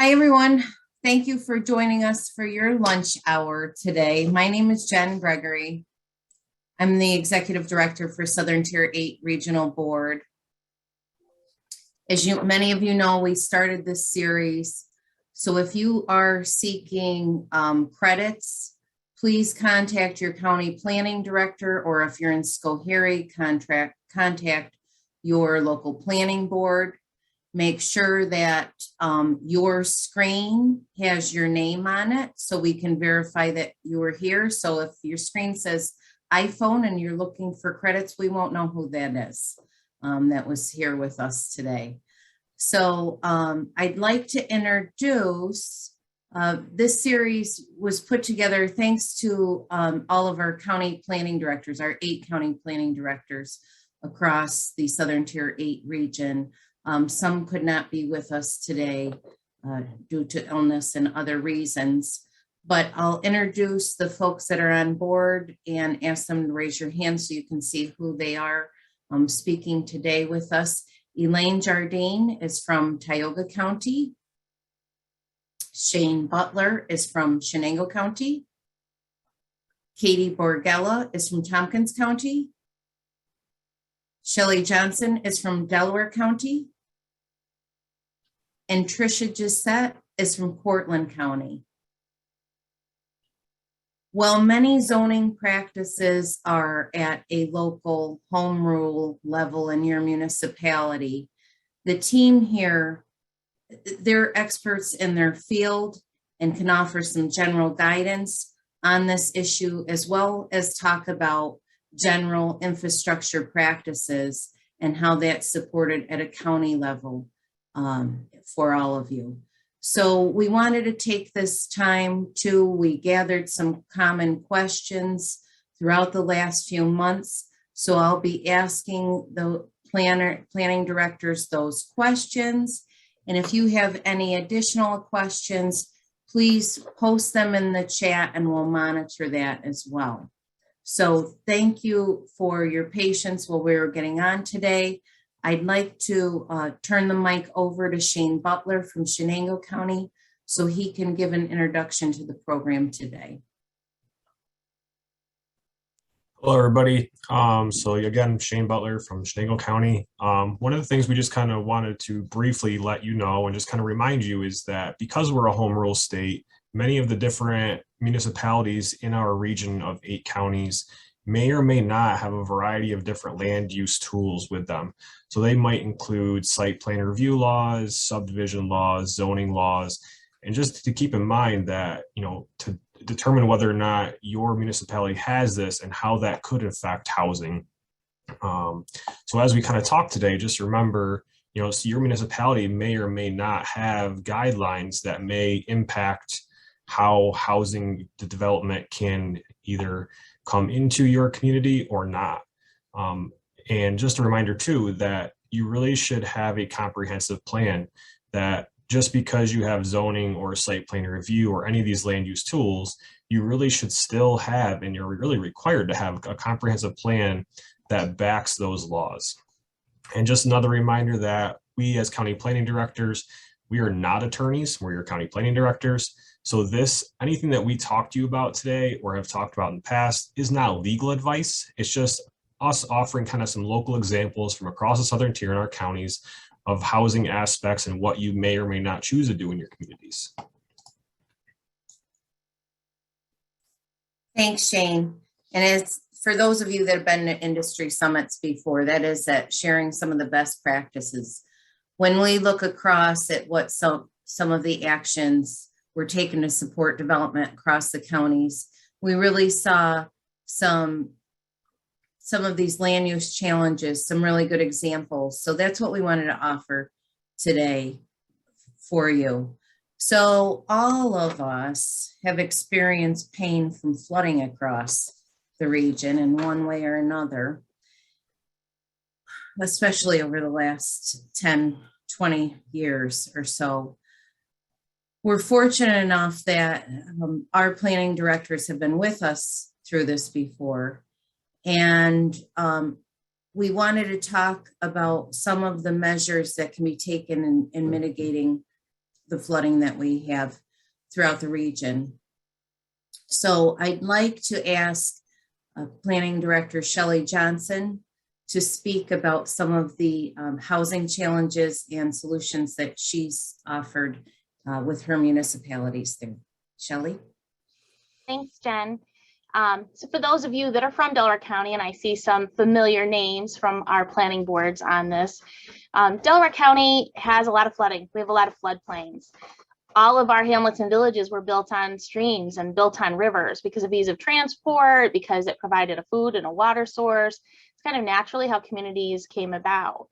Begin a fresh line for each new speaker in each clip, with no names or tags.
Hi, everyone. Thank you for joining us for your lunch hour today. My name is Jen Gregory. I'm the Executive Director for Southern Tier 8 Regional Board. As many of you know, we started this series. So if you are seeking credits, please contact your county planning director, or if you're in Schoharie, contact your local planning board. Make sure that your screen has your name on it so we can verify that you are here. So if your screen says iPhone and you're looking for credits, we won't know who that is that was here with us today. So I'd like to introduce, this series was put together thanks to all of our county planning directors, our 8 county planning directors across the Southern Tier 8 region. Some could not be with us today due to illness and other reasons, but I'll introduce the folks that are on board and ask them to raise your hand so you can see who they are speaking today with us. Elaine Jardine is from Tioga County. Shane Butler is from Shenango County. Katie Borgella is from Tompkins County. Shelley Johnson is from Delaware County. And Tricia Gisette is from Portland County. While many zoning practices are at a local home rule level in your municipality, the team here, they're experts in their field and can offer some general guidance on this issue, as well as talk about general infrastructure practices and how that's supported at a county level for all of you. So we wanted to take this time we gathered some common questions throughout the last few months. So I'll be asking the planning directors those questions. And if you have any additional questions, please post them in the chat and we'll monitor that as well. So thank you for your patience while we were getting on today. I'd like to turn the mic over to Shane Butler from Shenango County so he can give an introduction to the program today.
Hello, everybody. So again, Shane Butler from Shenango County. One of the things we just kind of wanted to briefly let you know and just kind of remind you is that because we're a home rule state, many of the different municipalities in our region of 8 counties may or may not have a variety of different land use tools with them. So they might include site plan review laws, subdivision laws, zoning laws, and just to keep in mind that, to determine whether or not your municipality has this and how that could affect housing. So as we kind of talk today, just remember, so your municipality may or may not have guidelines that may impact how housing development can either come into your community or not. And just a reminder too, that you really should have a comprehensive plan, that just because you have zoning or site plan review or any of these land use tools, you really should still have, and you're really required to have a comprehensive plan that backs those laws. And just another reminder that we as county planning directors, we are not attorneys, we're your county planning directors. So anything that we talk to you about today or have talked about in the past is not legal advice. It's just us offering kind of some local examples from across the Southern Tier in our counties of housing aspects and what you may or may not choose to do in your communities.
Thanks, Shane. And it's for those of you that have been to industry summits before, that is that sharing some of the best practices. When we look across at what some of the actions were taken to support development across the counties, we really saw some of these land use challenges, some really good examples. So that's what we wanted to offer today for you. So all of us have experienced pain from flooding across the region in one way or another, especially over the last 10, 20 years or so. We're fortunate enough that our planning directors have been with us through this before. And we wanted to talk about some of the measures that can be taken in mitigating the flooding that we have throughout the region. So I'd like to ask Planning Director Shelley Johnson to speak about some of the housing challenges and solutions that she's offered with her municipalities there. Shelley?
Thanks, Jen. So for those of you that are from Delaware County, and I see some familiar names from our planning boards on this, Delaware County has a lot of flooding. We have a lot of floodplains. All of our hamlets and villages were built on streams and built on rivers because of ease of transport, because it provided a food and a water source. It's kind of naturally how communities came about.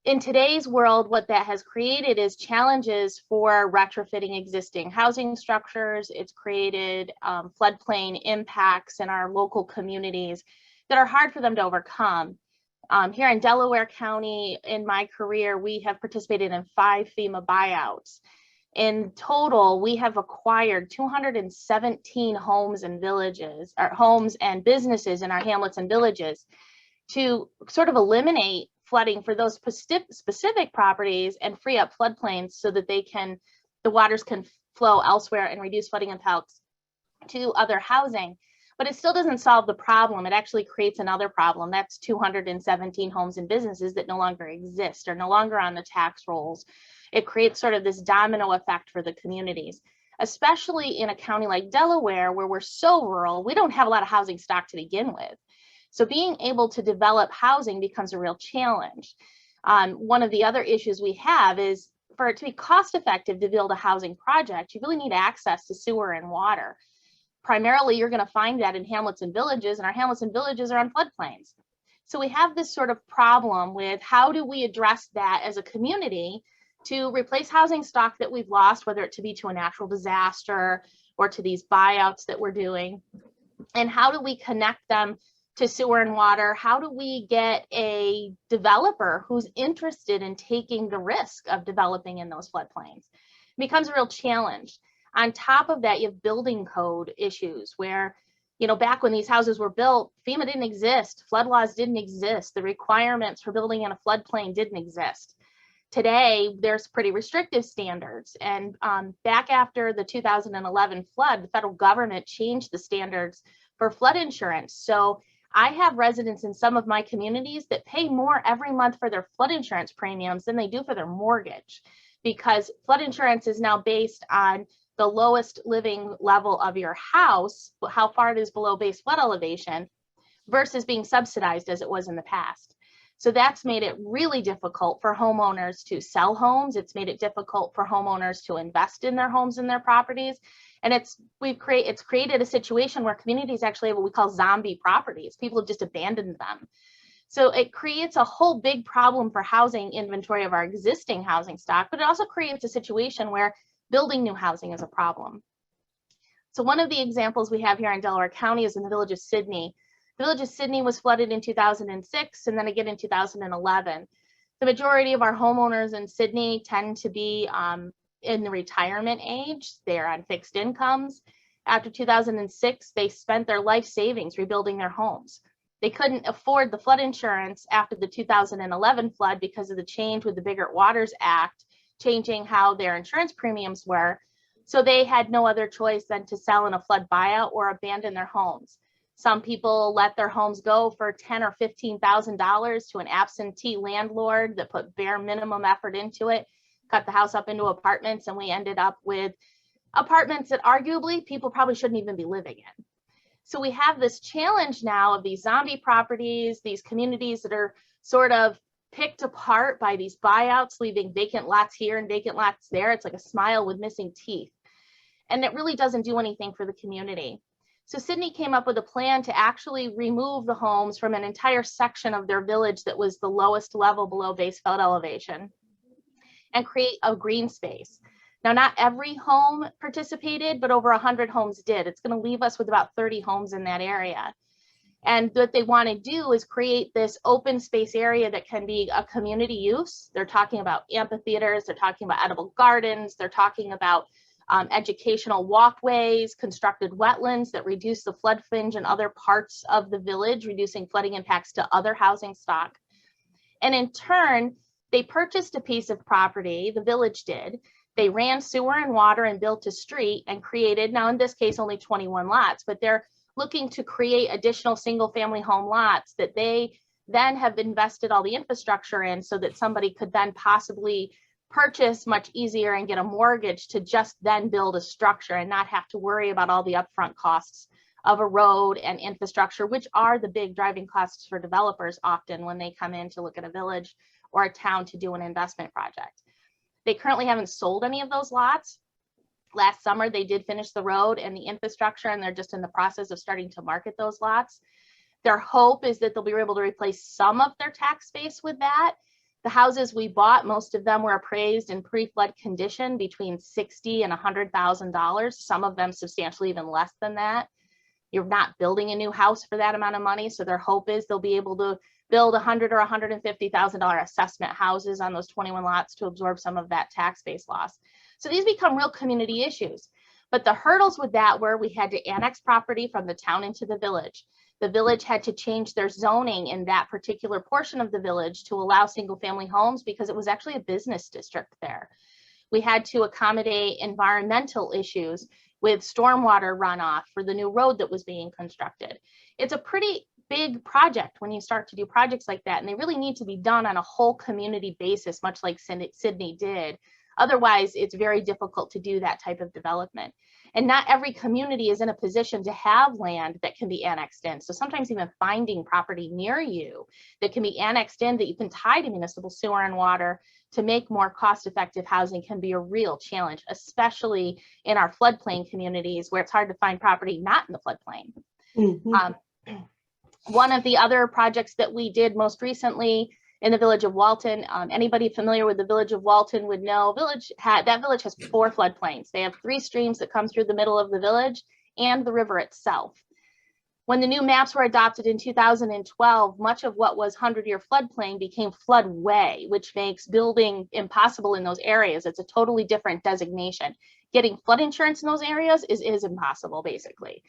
In today's world, what that has created is challenges for retrofitting existing housing structures. It's created floodplain impacts in our local communities that are hard for them to overcome. Here in Delaware County, in my career, we have participated in 5 FEMA buyouts. In total, we have acquired 217 homes and villages, or homes and businesses in our hamlets and villages to sort of eliminate flooding for those specific properties and free up floodplains so that the waters can flow elsewhere and reduce flooding impacts to other housing. But it still doesn't solve the problem. It actually creates another problem. That's 217 homes and businesses that no longer exist or no longer on the tax rolls. It creates sort of this domino effect for the communities, especially in a county like Delaware, where we're so rural. We don't have a lot of housing stock to begin with. So being able to develop housing becomes a real challenge. One of the other issues we have is for it to be cost effective to build a housing project, you really need access to sewer and water. Primarily, you're going to find that in hamlets and villages, and our hamlets and villages are on floodplains. So we have this sort of problem with how do we address that as a community to replace housing stock that we've lost, whether it to be to a natural disaster or to these buyouts that we're doing, and how do we connect them to sewer and water? How do we get a developer who's interested in taking the risk of developing in those floodplains? It becomes a real challenge. On top of that, you have building code issues where, you know, back when these houses were built, FEMA didn't exist, flood laws didn't exist, the requirements for building in a floodplain didn't exist. Today, there's pretty restrictive standards. And back after the 2011 flood, the federal government changed the standards for flood insurance. So I have residents in some of my communities that pay more every month for their flood insurance premiums than they do for their mortgage, because flood insurance is now based on the lowest living level of your house, how far it is below base flood elevation, versus being subsidized as it was in the past. So that's made it really difficult for homeowners to sell homes. It's made it difficult for homeowners to invest in their homes and their properties. And it's created a situation where communities actually have what we call zombie properties. People have just abandoned them. So it creates a whole big problem for housing inventory of our existing housing stock, but it also creates a situation where building new housing is a problem. So one of the examples we have here in Delaware County is in the village of Sidney. The village of Sidney was flooded in 2006 and then again in 2011. The majority of our homeowners in Sidney tend to be in the retirement age. They're on fixed incomes. After 2006, they spent their life savings rebuilding their homes. They couldn't afford the flood insurance after the 2011 flood because of the change with the Biggert Waters Act, changing how their insurance premiums were. So they had no other choice than to sell in a flood buyout or abandon their homes. Some people let their homes go for $10,000 or $15,000 to an absentee landlord that put bare minimum effort into it, cut the house up into apartments, and we ended up with apartments that arguably people probably shouldn't even be living in. So we have this challenge now of these zombie properties, these communities that are sort of picked apart by these buyouts, leaving vacant lots here and vacant lots there. It's like a smile with missing teeth. And it really doesn't do anything for the community. So Sidney came up with a plan to actually remove the homes from an entire section of their village that was the lowest level below base flood elevation and create a green space. Now, not every home participated, but over 100 homes did. It's going to leave us with about 30 homes in that area. And what they want to do is create this open space area that can be a community use. They're talking about amphitheaters, they're talking about edible gardens, they're talking about educational walkways, constructed wetlands that reduce the flood fringe in other parts of the village, reducing flooding impacts to other housing stock. And in turn, they purchased a piece of property, the village did, They ran sewer and water and built a street and created, now in this case, only 21 lots, but they're looking to create additional single family home lots that they then have invested all the infrastructure in so that somebody could then possibly purchase much easier and get a mortgage to just then build a structure and not have to worry about all the upfront costs of a road and infrastructure, which are the big driving costs for developers often when they come in to look at a village or a town to do an investment project. They currently haven't sold any of those lots. Last summer, they did finish the road and the infrastructure, and they're just in the process of starting to market those lots. Their hope is that they'll be able to replace some of their tax base with that. The houses we bought, most of them were appraised in pre-flood condition between $60,000 and $100,000. Some of them substantially even less than that. You're not building a new house for that amount of money. So their hope is they'll be able to build $100,000 or $150,000 assessment houses on those 21 lots to absorb some of that tax base loss. So these become real community issues. But the hurdles with that were we had to annex property from the town into the village. The village had to change their zoning in that particular portion of the village to allow single family homes because it was actually a business district there. We had to accommodate environmental issues with stormwater runoff for the new road that was being constructed. It's a pretty big project when you start to do projects like that, and they really need to be done on a whole community basis, much like Sydney did. Otherwise, it's very difficult to do that type of development. And not every community is in a position to have land that can be annexed in. So sometimes even finding property near you that can be annexed in that you can tie to municipal sewer and water to make more cost-effective housing can be a real challenge, especially in our floodplain communities where it's hard to find property not in the floodplain. Mm-hmm. One of the other projects that we did most recently in the village of Walton, anybody familiar with the village of Walton would know that village has 4 floodplains. They have 3 streams that come through the middle of the village and the river itself. When the new maps were adopted in 2012, much of what was 100-year floodplain became floodway, which makes building impossible in those areas. It's a totally different designation. Getting flood insurance in those areas is impossible, basically.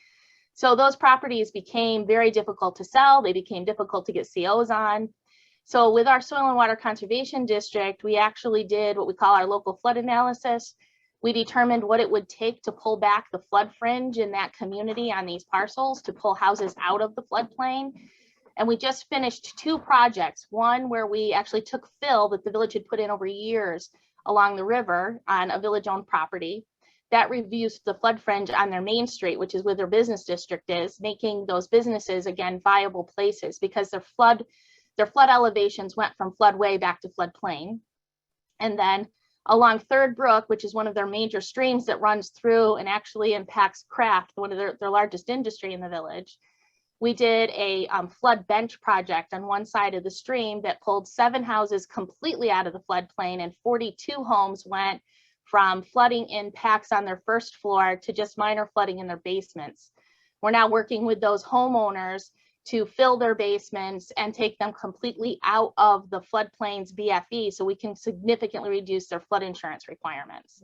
So those properties became very difficult to sell. They became difficult to get COs on. So with our Soil and Water Conservation District, we actually did what we call our local flood analysis. We determined what it would take to pull back the flood fringe in that community on these parcels to pull houses out of the floodplain. And we just finished 2 projects, one where we actually took fill that the village had put in over years along the river on a village-owned property. That reduced the flood fringe on their main street, which is where their business district is, making those businesses, again, viable places because their flood elevations went from floodway back to floodplain. And then along Third Brook, which is one of their major streams that runs through and actually impacts craft, one of their largest industry in the village, we did a flood bench project on one side of the stream that pulled 7 houses completely out of the floodplain, and 42 homes went from flooding impacts on their first floor to just minor flooding in their basements. We're now working with those homeowners to fill their basements and take them completely out of the floodplain's BFE so we can significantly reduce their flood insurance requirements.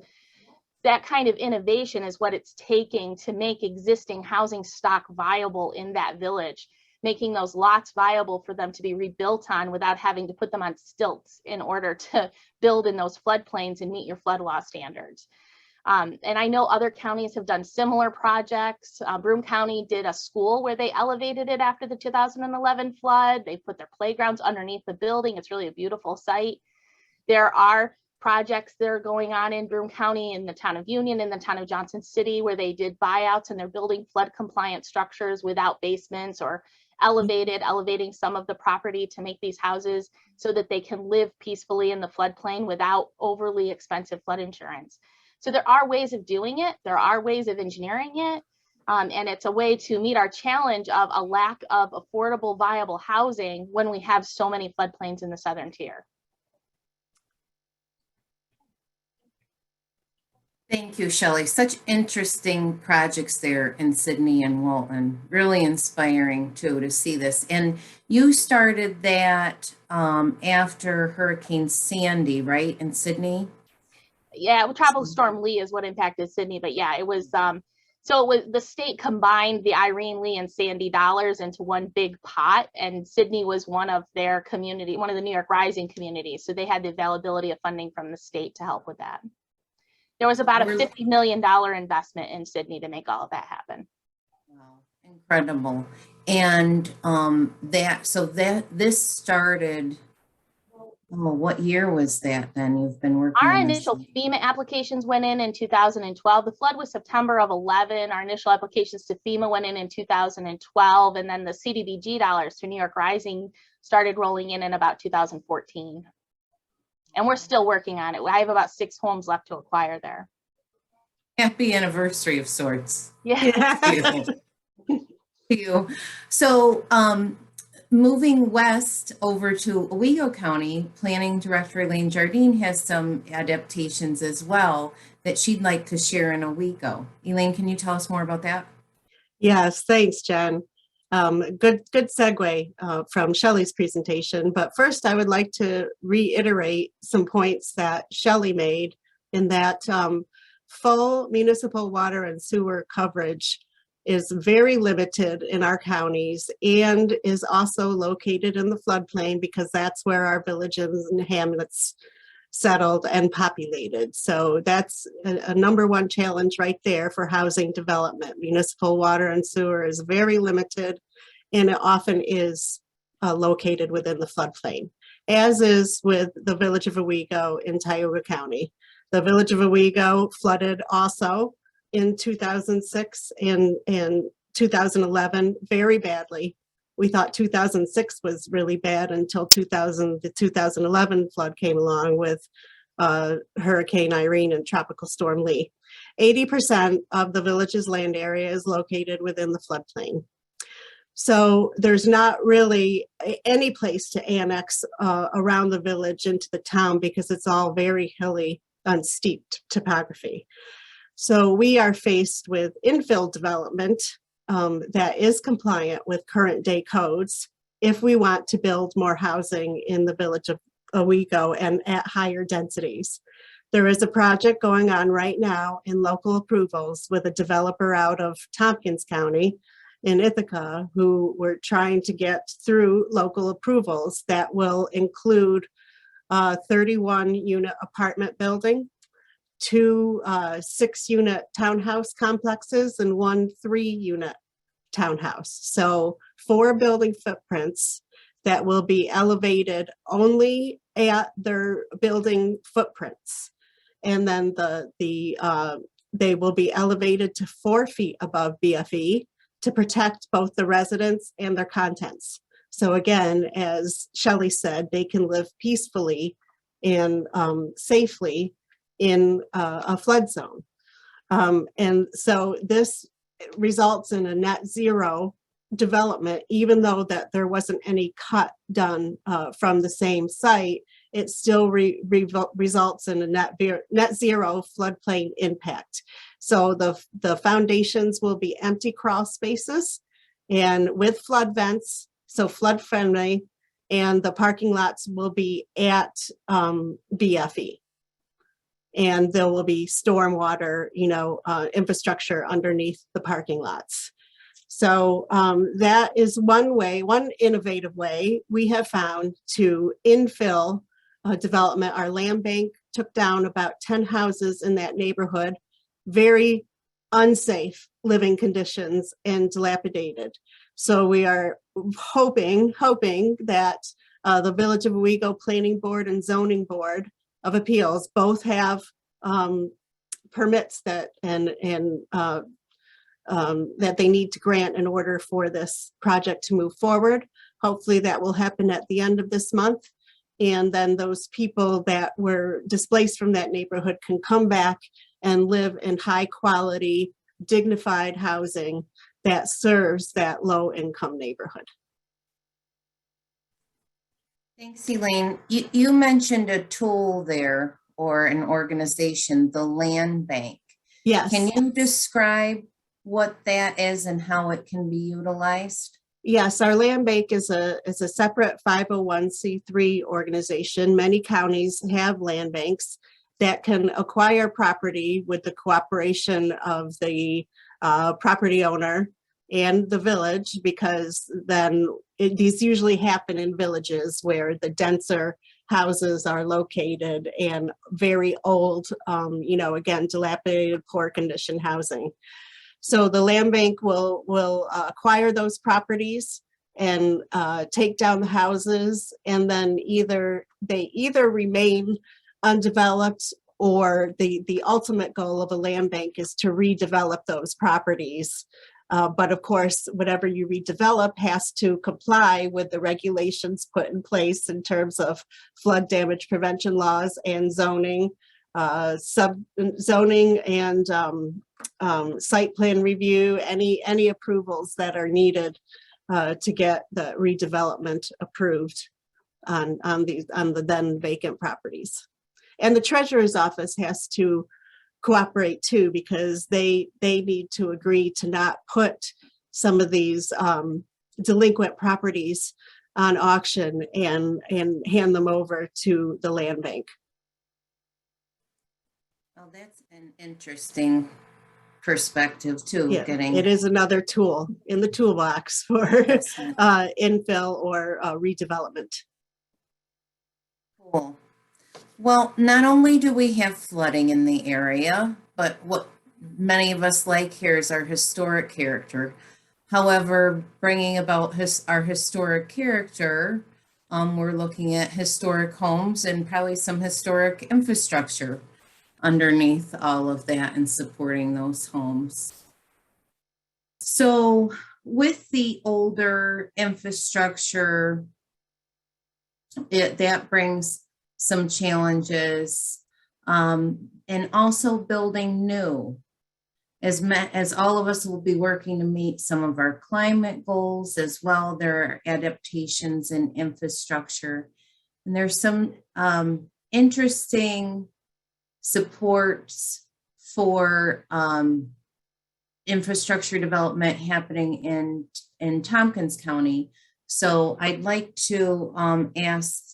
That kind of innovation is what it's taking to make existing housing stock viable in that village, making those lots viable for them to be rebuilt on without having to put them on stilts in order to build in those floodplains and meet your flood law standards. And I know other counties have done similar projects. Broome County did a school where they elevated it after the 2011 flood. They put their playgrounds underneath the building. It's really a beautiful site. There are projects that are going on in Broome County, in the town of Union, in the town of Johnson City, where they did buyouts and they're building flood compliant structures without basements or elevating some of the property to make these houses so that they can live peacefully in the floodplain without overly expensive flood insurance. So there are ways of doing it. There are ways of engineering it. And it's a way to meet our challenge of a lack of affordable, viable housing when we have so many floodplains in the southern tier.
Thank you, Shelley. Such interesting projects there in Sydney and Walton. Really inspiring too to see this. And you started that after Hurricane Sandy, right, in Sydney?
Yeah, Tropical Storm Lee is what impacted Sydney, but yeah, it was so it was the state combined the Irene, Lee, and Sandy dollars into one big pot, and Sydney was one of their community, one of the New York Rising communities, so they had the availability of funding from the state to help with that. There was about a
We're-
$50 million investment in Sydney to make all of that happen.
Wow, incredible. And this started, what year was that then? You've been working
Our
on this?
initial FEMA applications went in 2012. The flood was September of 11. Our initial applications to FEMA went in 2012. And then the CDBG dollars through New York Rising started rolling in about 2014. And we're still working on it. I have about 6 homes left to acquire there.
Happy anniversary of sorts.
Yeah.
You. So, moving west over to Owego County, Planning Director Elaine Jardine has some adaptations as well that she'd like to share in Owego. Elaine, can you tell us more about that?
Yes, thanks, Jen. Good segue from Shelley's presentation. But first, I would like to reiterate some points that Shelley made in that full municipal water and sewer coverage is very limited in our counties and is also located in the floodplain because that's where our villages and hamlets settled and populated. So that's a number one challenge right there for housing development. Municipal water and sewer is very limited, and it often is located within the floodplain, as is with the village of Owego in Tioga County. The village of Owego flooded also in 2006 and 2011 very badly. We thought 2006 was really bad until the 2011 flood came along with Hurricane Irene and Tropical Storm Lee. 80% of the village's land area is located within the floodplain. So there's not really any place to annex around the village into the town because it's all very hilly and steep topography. So we are faced with infill development that is compliant with current day codes if we want to build more housing in the village of Owego and at higher densities. There is a project going on right now in local approvals with a developer out of Tompkins County in Ithaca who we're trying to get through local approvals that will include 31 unit apartment building, 2 6-unit townhouse complexes, and 1 3-unit townhouse. So 4 building footprints that will be elevated only at their building footprints. And then they will be elevated to 4 feet above BFE to protect both the residents and their contents. So again, as Shelley said, they can live peacefully and safely in a flood zone. And so this results in a net zero development, even though that there wasn't any cut done from the same site, it still results in a net zero floodplain impact. So the foundations will be empty crawl spaces and with flood vents, so flood friendly, and the parking lots will be at BFE. And there will be stormwater, infrastructure underneath the parking lots. So that is one innovative way we have found to infill development. Our land bank took down about 10 houses in that neighborhood, very unsafe living conditions and dilapidated. So we are hoping that the Village of Owego Planning Board and Zoning Board of Appeals both have permits that that they need to grant in order for this project to move forward. Hopefully that will happen at the end of this month. And then those people that were displaced from that neighborhood can come back and live in high quality, dignified housing that serves that low income neighborhood.
Thanks, Elaine. You mentioned a tool there or an organization, the Land Bank.
Yes.
Can you describe what that is and how it can be utilized?
Yes, our land bank is a separate 501c3 organization. Many counties have land banks that can acquire property with the cooperation of the property owner and the village, because then these usually happen in villages where the denser houses are located and very old, again, dilapidated, poor condition housing. So the land bank will acquire those properties and take down the houses, and then they either remain undeveloped, or the ultimate goal of a land bank is to redevelop those properties. But of course, whatever you redevelop has to comply with the regulations put in place in terms of flood damage prevention laws and zoning, zoning and site plan review, any approvals that are needed to get the redevelopment approved on the then vacant properties. And the treasurer's office has to cooperate too, because they need to agree to not put some of these delinquent properties on auction and hand them over to the land bank.
Oh, that's an interesting perspective too.
Yeah,
Getting
it is another tool in the toolbox for
Excellent.
infill or redevelopment.
Cool. Well, not only do we have flooding in the area, but what many of us like here is our historic character. However, bringing about our historic character, we're looking at historic homes and probably some historic infrastructure underneath all of that and supporting those homes. So with the older infrastructure, that brings some challenges, and also building new. As all of us will be working to meet some of our climate goals as well, there are adaptations in infrastructure. And there's some interesting supports for infrastructure development happening in Tompkins County. So I'd like to ask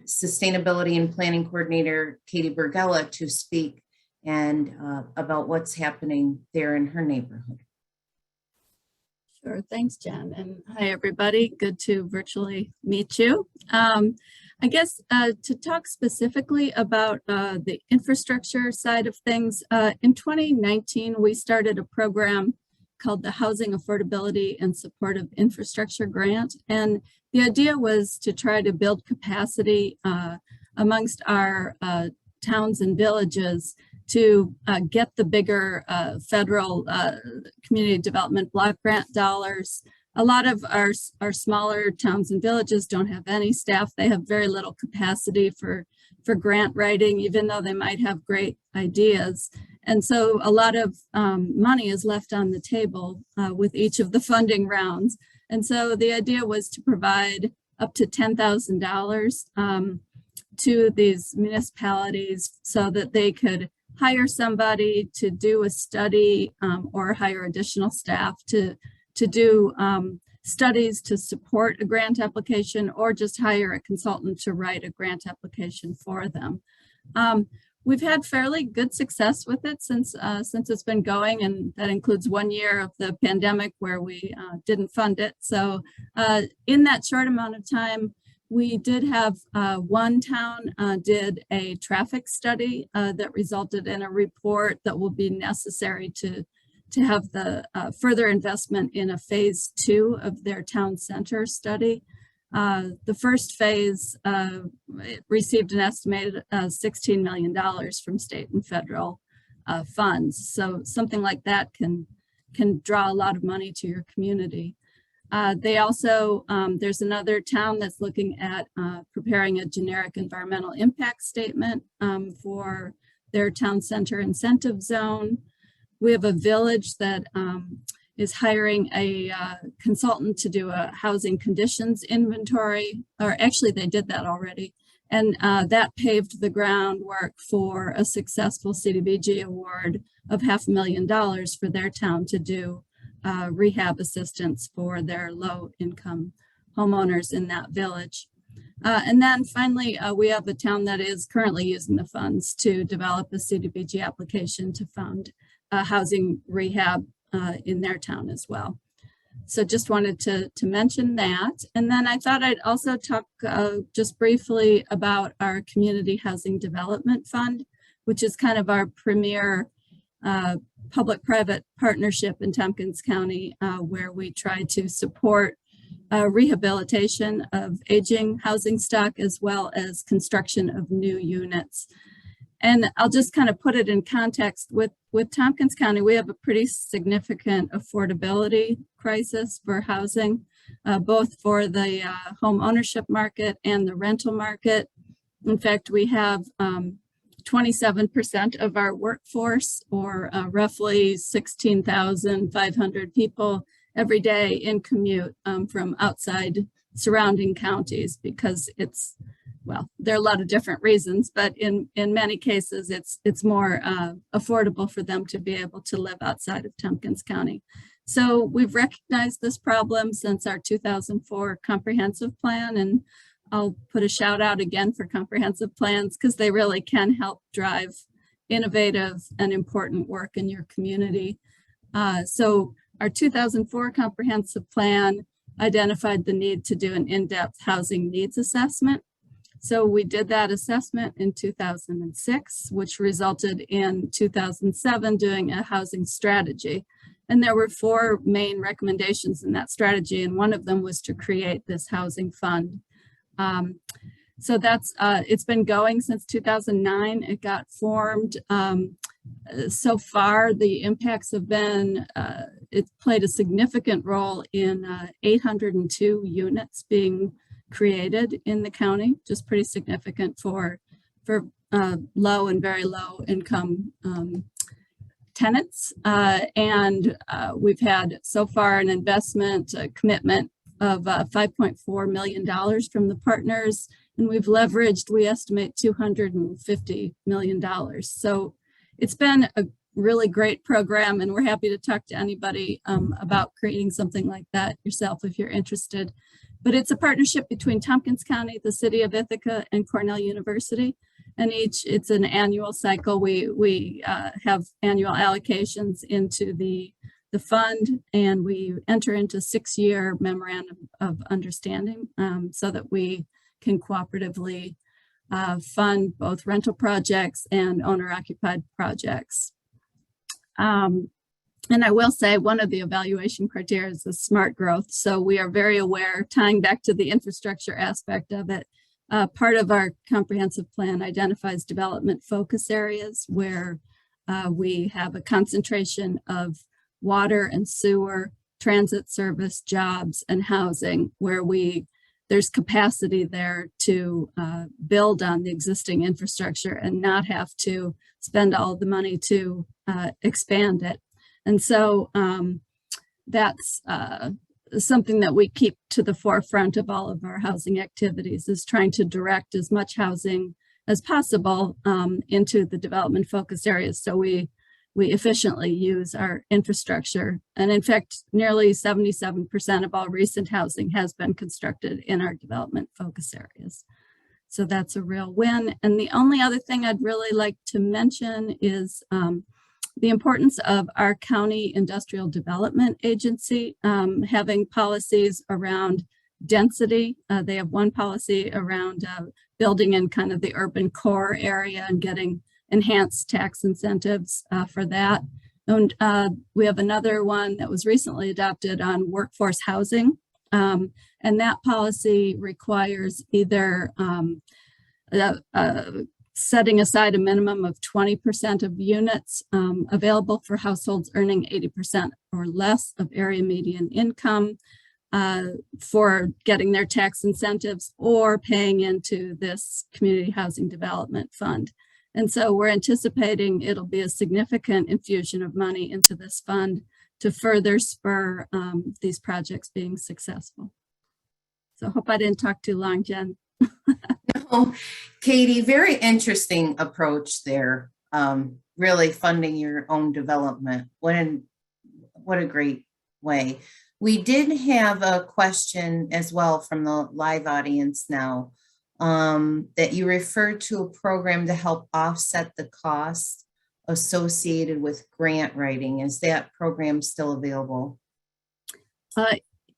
Sustainability and Planning Coordinator Katie Bergella to speak and about what's happening there in her neighborhood.
Sure, thanks, Jen, and hi everybody. Good to virtually meet you. I guess to talk specifically about the infrastructure side of things, in 2019 we started a program called the Housing Affordability and Supportive Infrastructure Grant, and the idea was to try to build capacity amongst our towns and villages to get the bigger federal community development block grant dollars. A lot of our smaller towns and villages don't have any staff. They have very little capacity for grant writing, even though they might have great ideas. And so a lot of money is left on the table with each of the funding rounds. And so the idea was to provide up to $10,000 to these municipalities so that they could hire somebody to do a study or hire additional staff to do studies to support a grant application, or just hire a consultant to write a grant application for them. We've had fairly good success with it since it's been going, and that includes 1 year of the pandemic where we didn't fund it. So in that short amount of time, we did have one town did a traffic study that resulted in a report that will be necessary to have the further investment in a phase 2 of their town center study. The first phase received an estimated $16 million from state and federal funds. So something like that can draw a lot of money to your community. They also, there's another town that's looking at preparing a generic environmental impact statement for their town center incentive zone. We have a village that is hiring a consultant to do a housing conditions inventory, or actually they did that already. And that paved the groundwork for a successful CDBG award of $500,000 for their town to do rehab assistance for their low income homeowners in that village. And then finally, we have a town that is currently using the funds to develop a CDBG application to fund housing rehab in their town as well. So just wanted to mention that. And then I thought I'd also talk just briefly about our Community Housing Development Fund, which is kind of our premier public-private partnership in Tompkins County, where we try to support rehabilitation of aging housing stock as well as construction of new units. And I'll just kind of put it in context with Tompkins County. We have a pretty significant affordability crisis for housing, both for the home ownership market and the rental market. In fact, we have 27% of our workforce, or roughly 16,500 people every day in commute from outside surrounding counties, because it's, well, there are a lot of different reasons, but in many cases, it's more affordable for them to be able to live outside of Tompkins County. So we've recognized this problem since our 2004 comprehensive plan, and I'll put a shout out again for comprehensive plans because they really can help drive innovative and important work in your community. So our 2004 comprehensive plan identified the need to do an in-depth housing needs assessment. So we did that assessment in 2006, which resulted in 2007 doing a housing strategy. And there were 4 main recommendations in that strategy, and one of them was to create this housing fund. So that's, it's been going since 2009. It got formed. So far, the impacts have been, it's played a significant role in 802 units being created in the county, just pretty significant for low and very low income tenants. And we've had so far an investment commitment of $5.4 million from the partners, and we've leveraged, we estimate, $250 million. So it's been a really great program, and we're happy to talk to anybody about creating something like that yourself if you're interested. But it's a partnership between Tompkins County, the city of Ithaca, and Cornell University. And it's an annual cycle. We have annual allocations into the fund, and we enter into 6-year memorandum of understanding so that we can cooperatively fund both rental projects and owner-occupied projects. And I will say one of the evaluation criteria is smart growth. So we are very aware, tying back to the infrastructure aspect of it, part of our comprehensive plan identifies development focus areas where we have a concentration of water and sewer, transit service, jobs, and housing, where there's capacity there to build on the existing infrastructure and not have to spend all the money to expand it. And so that's something that we keep to the forefront of all of our housing activities, is trying to direct as much housing as possible into the development focus areas. So we efficiently use our infrastructure. And in fact, nearly 77% of all recent housing has been constructed in our development focus areas. So that's a real win. And the only other thing I'd really like to mention is the importance of our county industrial development agency having policies around density. They have one policy around building in kind of the urban core area and getting enhanced tax incentives for that. And we have another one that was recently adopted on workforce housing. And that policy requires either setting aside a minimum of 20% of units available for households earning 80% or less of area median income for getting their tax incentives or paying into this community housing development fund. And so we're anticipating it'll be a significant infusion of money into this fund to further spur these projects being successful. So I hope I didn't talk too long, Jen.
No, Katie, very interesting approach there. Really funding your own development. What a great way. We did have a question as well from the live audience now, that you referred to a program to help offset the cost associated with grant writing. Is that program still available?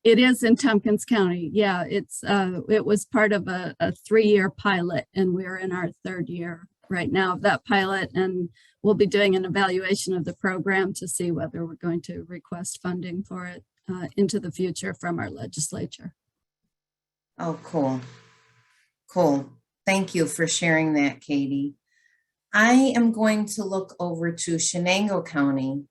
It is in Tompkins County. Yeah, it was part of a 3-year pilot, and we're in our 3rd year right now of that pilot, and we'll be doing an evaluation of the program to see whether we're going to request funding for it into the future from our legislature.
Oh, cool. Cool. Thank you for sharing that, Katie. I am going to look over to Shenango County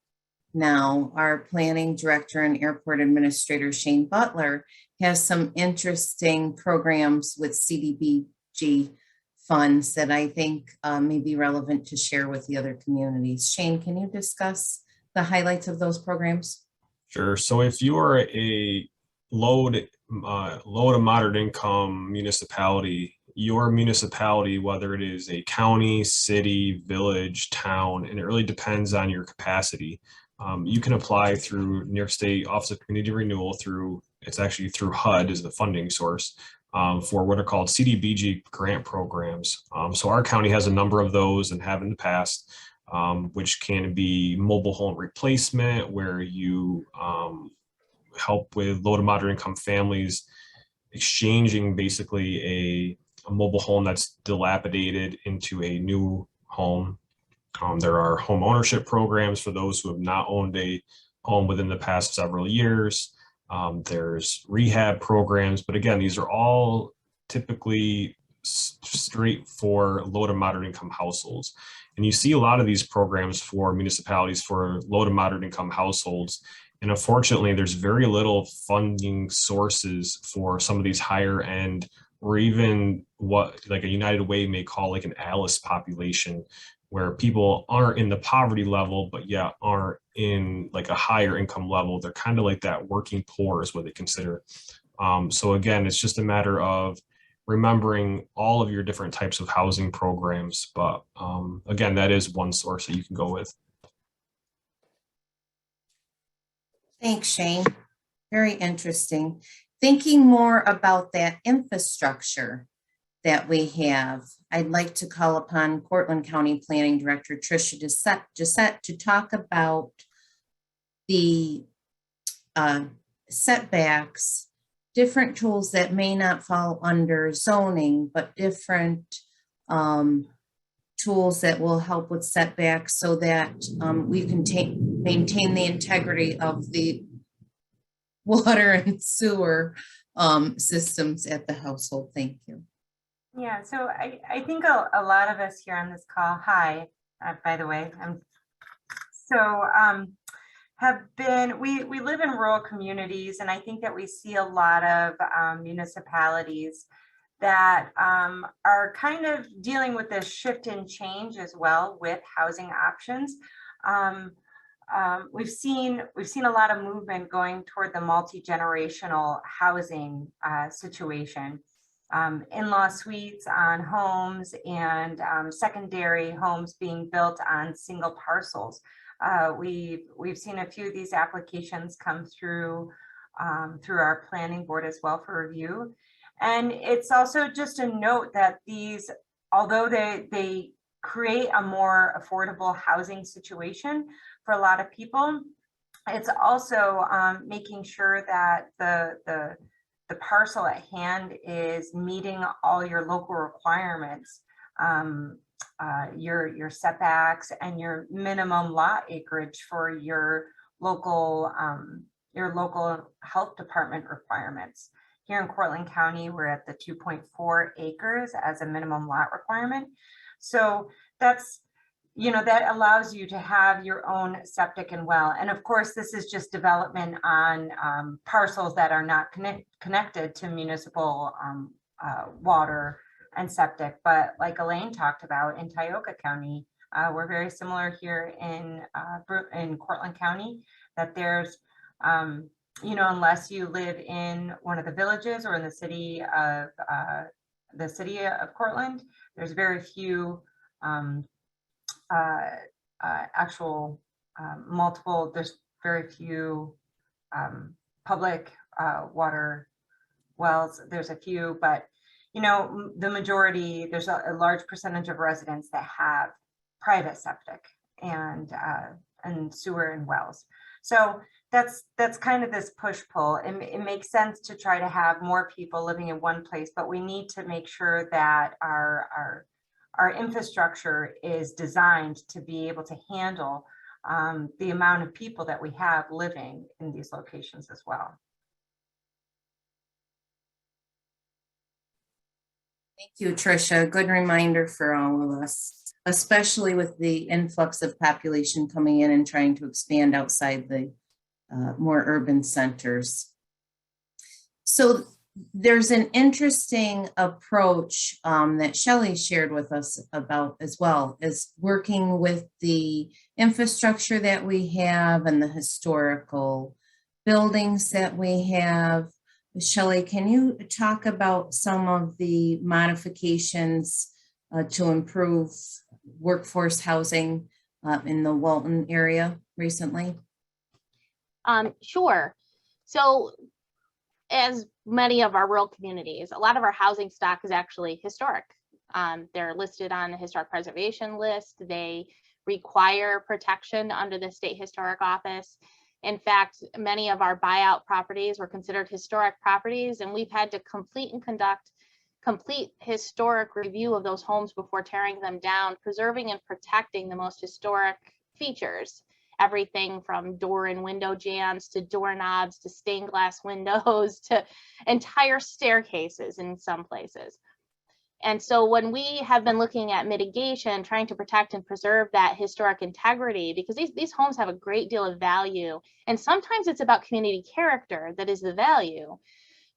now. Our planning director and airport administrator, Shane Butler, has some interesting programs with CDBG funds that I think may be relevant to share with the other communities. Shane, can you discuss the highlights of those programs?
Sure. So if you are a low to moderate income municipality, your municipality, whether it is a county, city, village, town, and it really depends on your capacity. You can apply through New York State Office of Community Renewal it's actually through HUD as the funding source for what are called CDBG grant programs. So our county has a number of those and have in the past, which can be mobile home replacement, where you help with low to moderate income families exchanging basically a mobile home that's dilapidated into a new home. There are home ownership programs for those who have not owned a home within the past several years. There's rehab programs, but again, these are all typically straight for low to moderate income households. And you see a lot of these programs for municipalities for low to moderate income households. And unfortunately, there's very little funding sources for some of these higher end, or even what like a United Way may call like an ALICE population, where people aren't in the poverty level, but yet aren't in like a higher income level. They're kind of like that working poor is what they consider. So again, it's just a matter of remembering all of your different types of housing programs. But again, that is one source that you can go with.
Thanks, Shane. Very interesting. Thinking more about that infrastructure that we have, I'd like to call upon Cortland County Planning Director Tricia Gisette to talk about the setbacks, different tools that may not fall under zoning, but different tools that will help with setbacks so that we can maintain the integrity of the water and sewer systems at the household. Thank you.
Yeah, so I think a lot of us here on this call, hi, by the way, we live in rural communities, and I think that we see a lot of municipalities that are kind of dealing with this shift and change as well with housing options. We've seen a lot of movement going toward the multi-generational housing situation. In-law suites on homes and secondary homes being built on single parcels. We've seen a few of these applications come through our planning board as well for review. And it's also just a note that these, although they create a more affordable housing situation for a lot of people, it's also making sure that the parcel at hand is meeting all your local requirements, your setbacks and your minimum lot acreage for your local health department requirements. Here in Cortland County, we're at the 2.4 acres as a minimum lot requirement. So that's, that allows you to have your own septic and well. And of course, this is just development on parcels that are not connected to municipal water and septic. But like Elaine talked about in Tioga County, we're very similar here in Cortland County, that there's, unless you live in one of the villages or in the city of Cortland, there's very few there's very few public water wells. There's a few, but the majority, there's a large percentage of residents that have private septic and sewer and wells. So that's kind of this push-pull. It makes sense to try to have more people living in one place, but we need to make sure that our infrastructure is designed to be able to handle the amount of people that we have living in these locations as well.
Thank you, Tricia. Good reminder for all of us, especially with the influx of population coming in and trying to expand outside the more urban centers. So there's an interesting approach that Shelley shared with us about as well, is working with the infrastructure that we have and the historical buildings that we have. Shelley, can you talk about some of the modifications to improve workforce housing in the Walton area recently?
Sure. So as many of our rural communities, a lot of our housing stock is actually historic. They're listed on the historic preservation list. They require protection under the State Historic Office. In fact, many of our buyout properties were considered historic properties, and we've had to complete and conduct complete historic review of those homes before tearing them down, preserving and protecting the most historic features. Everything from door and window jambs to doorknobs to stained glass windows to entire staircases in some places. And so when we have been looking at mitigation, trying to protect and preserve that historic integrity, because these homes have a great deal of value, and sometimes it's about community character that is the value,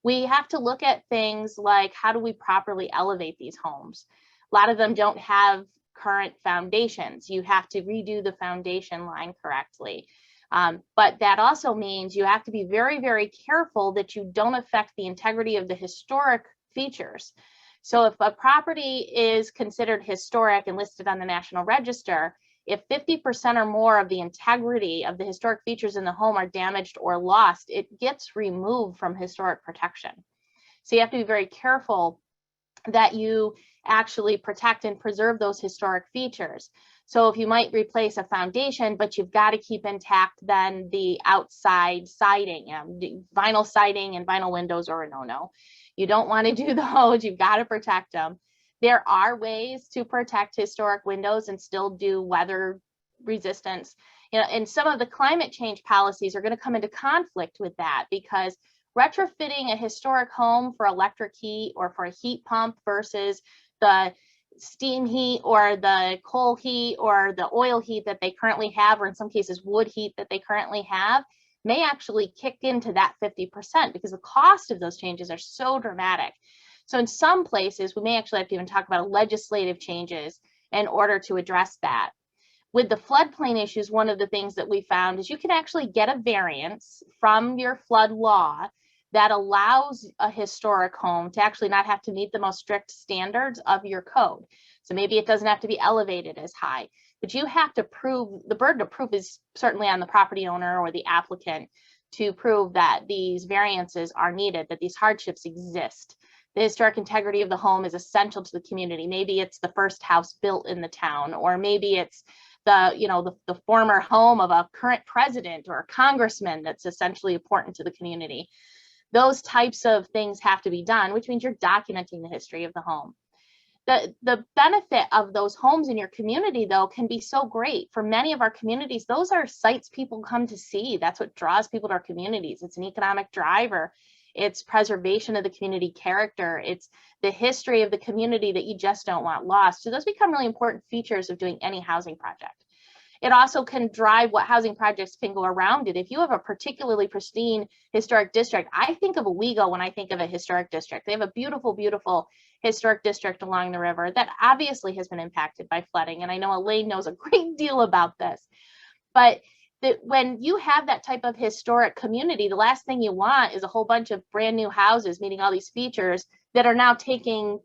we have to look at things like, how do we properly elevate these homes? A lot of them don't have current foundations. You have to redo the foundation line correctly. But that also means you have to be very, very careful that you don't affect the integrity of the historic features. So if a property is considered historic and listed on the National Register, if 50% or more of the integrity of the historic features in the home are damaged or lost, it gets removed from historic protection. So you have to be very careful that you actually protect and preserve those historic features. So if you might replace a foundation, but you've got to keep intact then the outside siding, vinyl siding and vinyl windows are a no-no. You don't want to do those, you've got to protect them. There are ways to protect historic windows and still do weather resistance. And some of the climate change policies are going to come into conflict with that, because retrofitting a historic home for electric heat or for a heat pump versus the steam heat or the coal heat or the oil heat that they currently have, or in some cases wood heat that they currently have, may actually kick into that 50% because the cost of those changes are so dramatic. So in some places, we may actually have to even talk about legislative changes in order to address that. With the floodplain issues, one of the things that we found is you can actually get a variance from your flood law that allows a historic home to actually not have to meet the most strict standards of your code. So maybe it doesn't have to be elevated as high, but you have to prove, the burden of proof is certainly on the property owner or the applicant to prove that these variances are needed, that these hardships exist. The historic integrity of the home is essential to the community. Maybe it's the first house built in the town, or maybe it's the former home of a current president or a congressman that's essentially important to the community. Those types of things have to be done, which means you're documenting the history of the home. The benefit of those homes in your community, though, can be so great. For many of our communities, those are sites people come to see. That's what draws people to our communities. It's an economic driver. It's preservation of the community character. It's the history of the community that you just don't want lost. So those become really important features of doing any housing project. It also can drive what housing projects can go around it. If you have a particularly pristine historic district, I think of Owego when I think of a historic district. They have a beautiful, beautiful historic district along the river that obviously has been impacted by flooding. And I know Elaine knows a great deal about this. But when you have that type of historic community, the last thing you want is a whole bunch of brand new houses meeting all these features that are now taking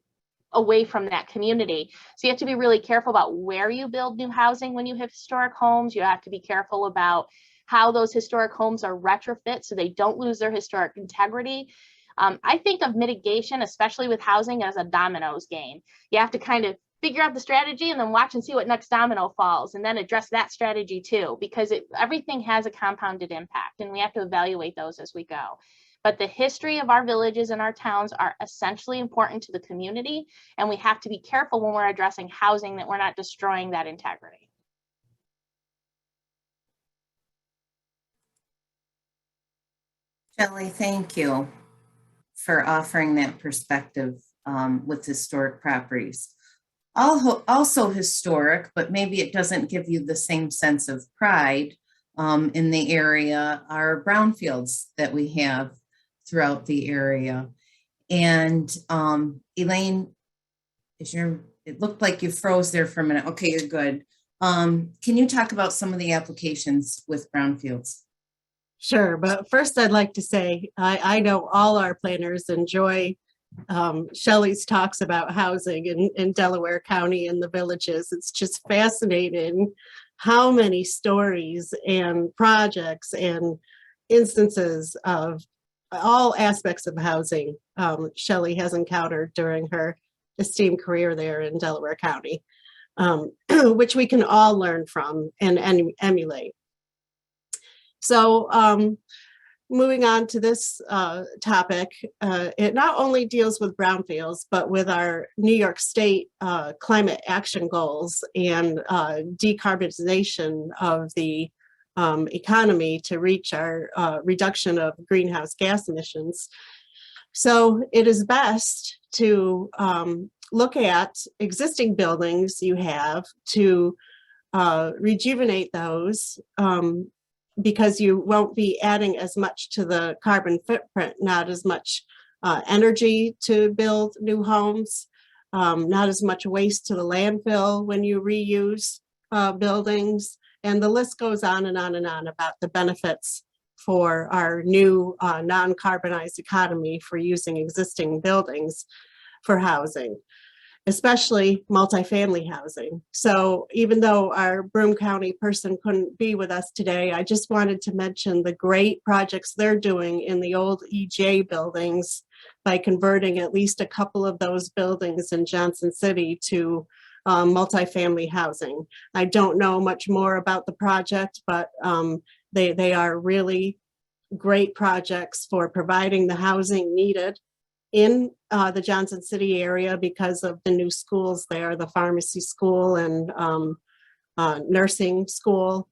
away from that community. So you have to be really careful about where you build new housing when you have historic homes. You have to be careful about how those historic homes are retrofit so they don't lose their historic integrity. I think of mitigation, especially with housing, as a dominoes game. You have to kind of figure out the strategy and then watch and see what next domino falls and then address that strategy too, because everything has a compounded impact and we have to evaluate those as we go. But the history of our villages and our towns are essentially important to the community, and we have to be careful when we're addressing housing that we're not destroying that integrity.
Shelley, thank you for offering that perspective with historic properties. Also historic, but maybe it doesn't give you the same sense of pride in the area, are brownfields that we have throughout the area. And Elaine, it looked like you froze there for a minute. Okay, you're good. Can you talk about some of the applications with brownfields?
Sure, but first I'd like to say, I know all our planners enjoy Shelley's talks about housing in Delaware County and the villages. It's just fascinating how many stories and projects and instances of all aspects of housing Shelley has encountered during her esteemed career there in Delaware County, which we can all learn from and emulate. So moving on to this topic, it not only deals with brownfields, but with our New York State climate action goals and decarbonization of the economy to reach our reduction of greenhouse gas emissions. So it is best to look at existing buildings you have to rejuvenate those, because you won't be adding as much to the carbon footprint, not as much energy to build new homes, not as much waste to the landfill when you reuse buildings. And the list goes on and on and on about the benefits for our new non-carbonized economy for using existing buildings for housing, especially multifamily housing. So even though our Broome County person couldn't be with us today, I just wanted to mention the great projects they're doing in the old EJ buildings by converting at least a couple of those buildings in Johnson City to multifamily housing. I don't know much more about the project, but they are really great projects for providing the housing needed in the Johnson City area because of the new schools there, the pharmacy school and nursing school.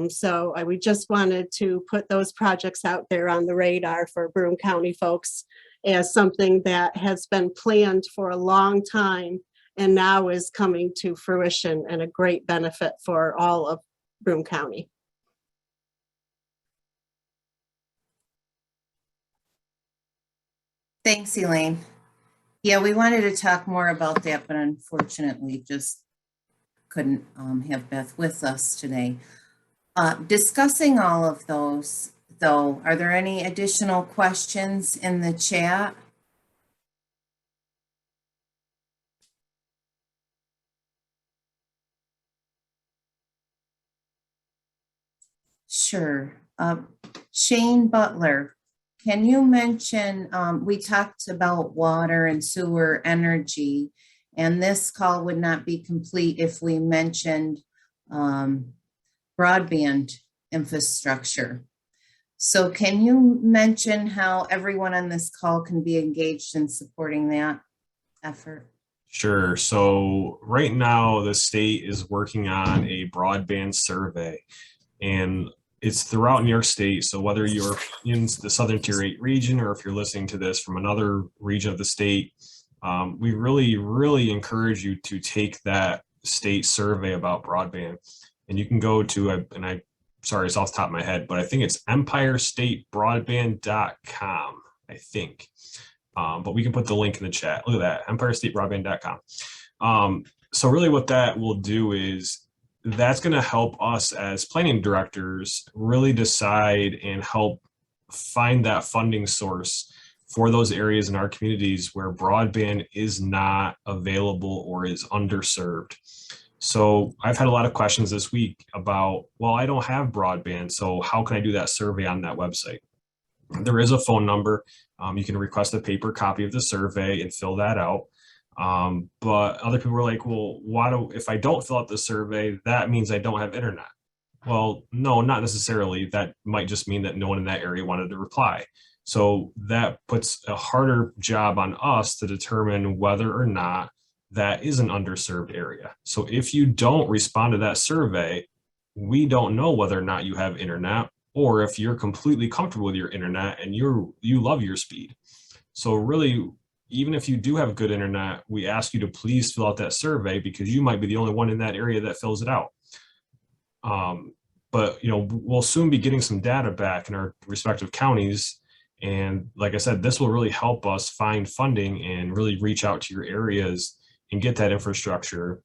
So we just wanted to put those projects out there on the radar for Broome County folks as something that has been planned for a long time and now is coming to fruition and a great benefit for all of Broome County.
Thanks, Elaine. Yeah, we wanted to talk more about that, but unfortunately just couldn't have Beth with us today. Discussing all of those, though, are there any additional questions in the chat? Sure. Shane Butler, can you mention, we talked about water and sewer energy, and this call would not be complete if we mentioned broadband infrastructure. So can you mention how everyone on this call can be engaged in supporting that effort?
Sure. So right now the state is working on a broadband survey, and it's throughout New York State. So whether you're in the Southern Tier 8 region or if you're listening to this from another region of the state, we really encourage you to take that state survey about broadband. And you can go to, sorry, it's off the top of my head, but I think it's empirestatebroadband.com, I think. But we can put the link in the chat. Look at that, empirestatebroadband.com. So really what that will do is that's going to help us as planning directors really decide and help find that funding source for those areas in our communities where broadband is not available or is underserved. So I've had a lot of questions this week about, well, I don't have broadband, so how can I do that survey on that website? There is a phone number. You can request a paper copy of the survey and fill that out. But other people were like, well, if I don't fill out the survey, that means I don't have internet. Well, no, not necessarily. That might just mean that no one in that area wanted to reply. So that puts a harder job on us to determine whether or not that is an underserved area. So if you don't respond to that survey, we don't know whether or not you have internet, or if you're completely comfortable with your internet and you love your speed. So really, even if you do have good internet, we ask you to please fill out that survey, because you might be the only one in that area that fills it out. But we'll soon be getting some data back in our respective counties. And like I said, this will really help us find funding and really reach out to your areas and get that infrastructure,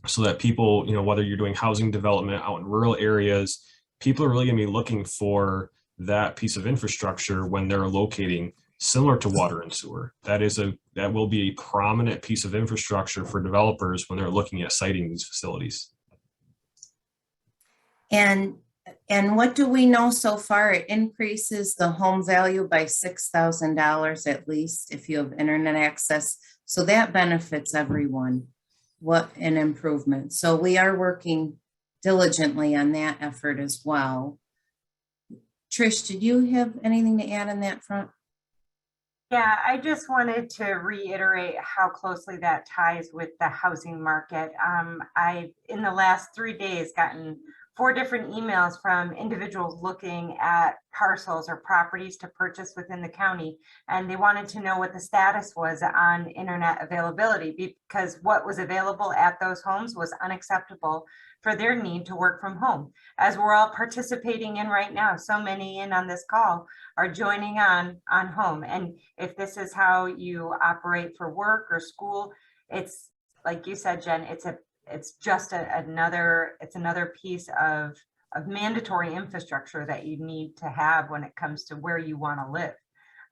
so that people, whether you're doing housing development out in rural areas, people are really going to be looking for that piece of infrastructure when they're locating, similar to water and sewer. That will be a prominent piece of infrastructure for developers when they're looking at siting these facilities.
And what do we know so far? It increases the home value by $6,000 at least if you have internet access. So that benefits everyone. What an improvement. So we are working diligently on that effort as well. Trish, did you have anything to add on that front?
Yeah, I just wanted to reiterate how closely that ties with the housing market. I, in the last 3 days, gotten 4 different emails from individuals looking at parcels or properties to purchase within the county, and they wanted to know what the status was on internet availability, because what was available at those homes was unacceptable for their need to work from home. As we're all participating in right now, so many in on this call are joining on home. And if this is how you operate for work or school, it's like you said, Jen, it's just another piece of mandatory infrastructure that you need to have when it comes to where you want to live.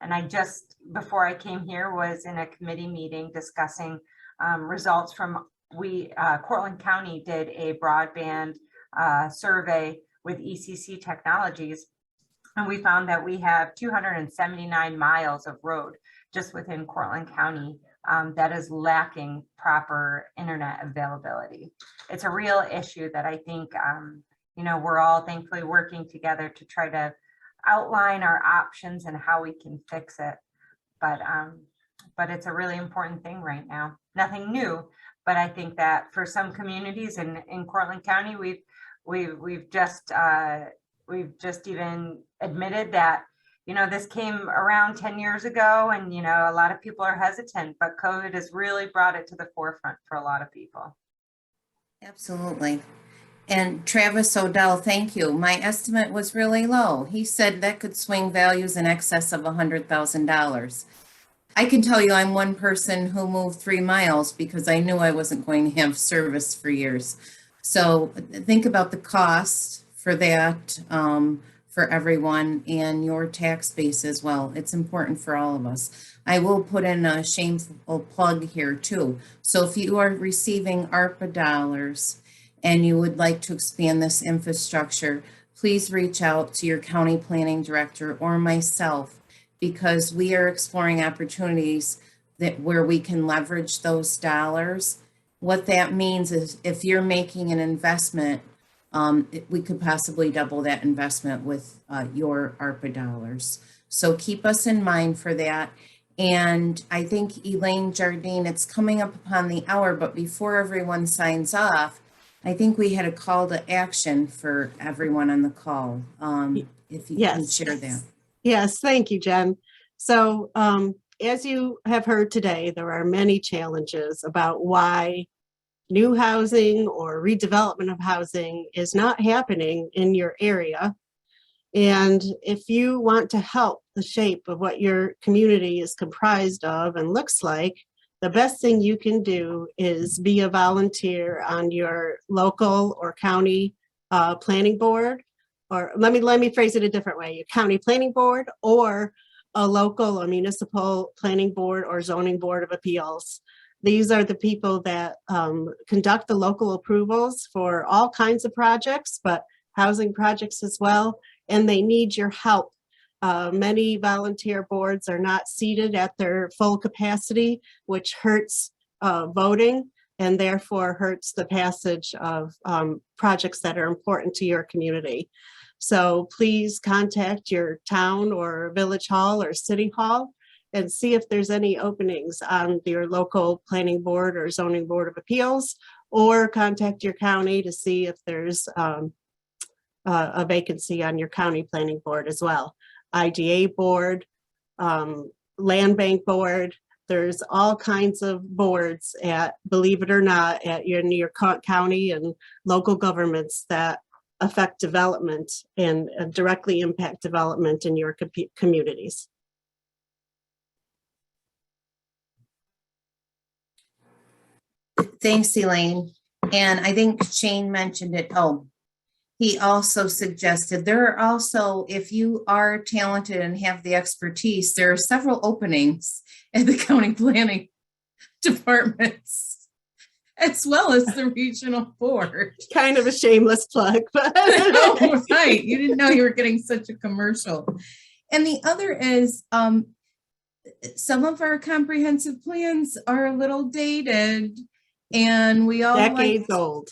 And I just, before I came here, was in a committee meeting discussing results from Cortland County did a broadband survey with ECC Technologies, and we found that we have 279 miles of road just within Cortland County that is lacking proper internet availability. It's a real issue that I think we're all thankfully working together to try to outline our options and how we can fix it. But it's a really important thing right now. Nothing new, but I think that for some communities in Cortland County, we've just even admitted that this came around 10 years ago, and a lot of people are hesitant, but COVID has really brought it to the forefront for a lot of people.
Absolutely. And Travis Odell, thank you. My estimate was really low. He said that could swing values in excess of $100,000. I can tell you I'm one person who moved 3 miles because I knew I wasn't going to have service for years. So think about the cost for that, for everyone, and your tax base as well. It's important for all of us. I will put in a shameful plug here too. So if you are receiving ARPA dollars and you would like to expand this infrastructure, please reach out to your county planning director or myself, because we are exploring opportunities where we can leverage those dollars. What that means is if you're making an investment, we could possibly double that investment with your ARPA dollars. So keep us in mind for that. And I think Elaine Jardine, it's coming up upon the hour, but before everyone signs off, I think we had a call to action for everyone on the call. If you can share that.
Yes, thank you, Jen. So as you have heard today, there are many challenges about why new housing or redevelopment of housing is not happening in your area. And if you want to help the shape of what your community is comprised of and looks like, the best thing you can do is be a volunteer on your local or county planning board, or let me phrase it a different way, your county planning board or a local or municipal planning board or zoning board of appeals. These are the people that conduct the local approvals for all kinds of projects, but housing projects as well, and they need your help. Many volunteer boards are not seated at their full capacity, which hurts voting and therefore hurts the passage of projects that are important to your community. So please contact your town or village hall or city hall and see if there's any openings on your local planning board or zoning board of appeals, or contact your county to see if there's a vacancy on your county planning board as well. IDA board, land bank board, there's all kinds of boards at, believe it or not, at your county and local governments that affect development and directly impact development in your communities.
Thanks, Elaine. And I think Shane mentioned it. Oh, he also suggested there are also, if you are talented and have the expertise, there are several openings at the county planning departments, as well as the regional board.
Kind of a shameless plug, but
Oh, right. You didn't know you were getting such a commercial. And the other is some of our comprehensive plans are a little dated, and we all like
decades old.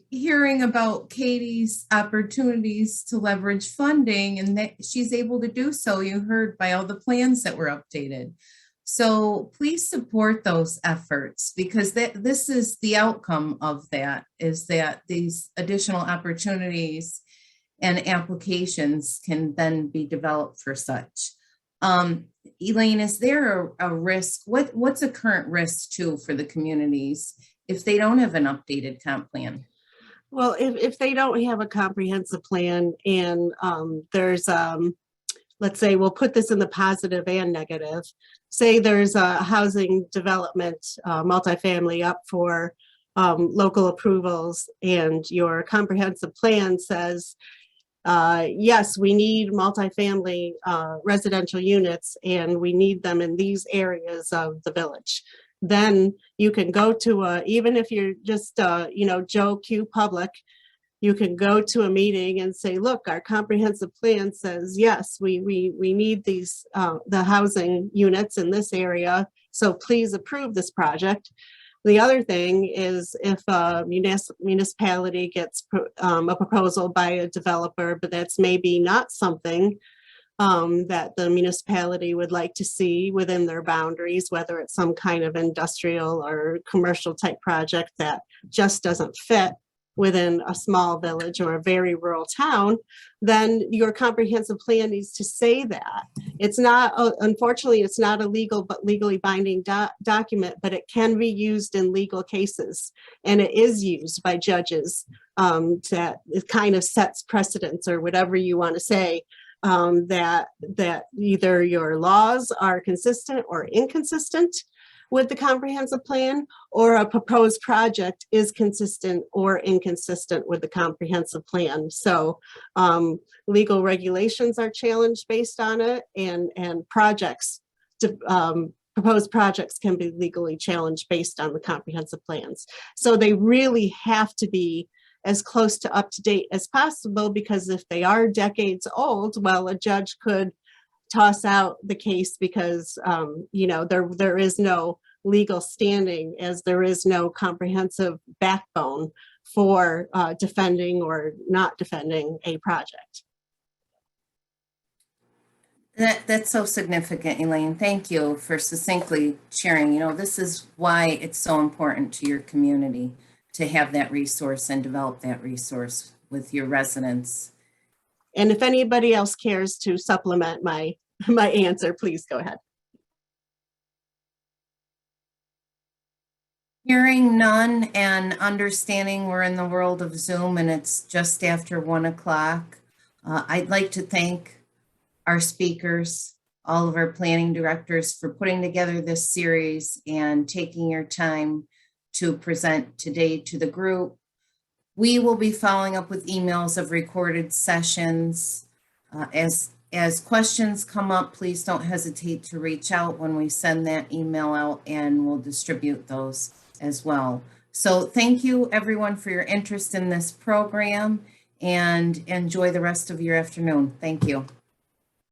hearing about Katie's opportunities to leverage funding, and that she's able to do so. You heard by all the plans that were updated. So please support those efforts, because this is the outcome of that, is that these additional opportunities and applications can then be developed for such. Elaine, is there a risk? What's a current risk too for the communities if they don't have an updated comp plan?
Well, if they don't have a comprehensive plan and there's, let's say, we'll put this in the positive and negative. Say there's a housing development, multifamily up for local approvals, and your comprehensive plan says, yes, we need multifamily residential units and we need them in these areas of the village. Then you can go to even if you're just, Joe Q Public, you can go to a meeting and say, look, our comprehensive plan says, yes, we need these, the housing units in this area. So please approve this project. The other thing is if a municipality gets a proposal by a developer, but that's maybe not something that the municipality would like to see within their boundaries, whether it's some kind of industrial or commercial type project that just doesn't fit within a small village or a very rural town, then your comprehensive plan needs to say that. It's not, unfortunately, it's not a legal but legally binding document, but it can be used in legal cases. And it is used by judges that it kind of sets precedents or whatever you want to say, that either your laws are consistent or inconsistent with the comprehensive plan, or a proposed project is consistent or inconsistent with the comprehensive plan. So legal regulations are challenged based on it, and projects, proposed projects can be legally challenged based on the comprehensive plans. So they really have to be as close to up to date as possible, because if they are decades old, well, a judge could toss out the case because, there is no legal standing, as there is no comprehensive backbone for defending or not defending a project.
That's so significant, Elaine. Thank you for succinctly sharing. This is why it's so important to your community to have that resource and develop that resource with your residents.
And if anybody else cares to supplement my answer, please go ahead.
Hearing none and understanding we're in the world of Zoom and it's just after 1 o'clock, I'd like to thank our speakers, all of our planning directors, for putting together this series and taking your time to present today to the group. We will be following up with emails of recorded sessions. As questions come up, please don't hesitate to reach out when we send that email out, and we'll distribute those as well. So thank you everyone for your interest in this program, and enjoy the rest of your afternoon. Thank you.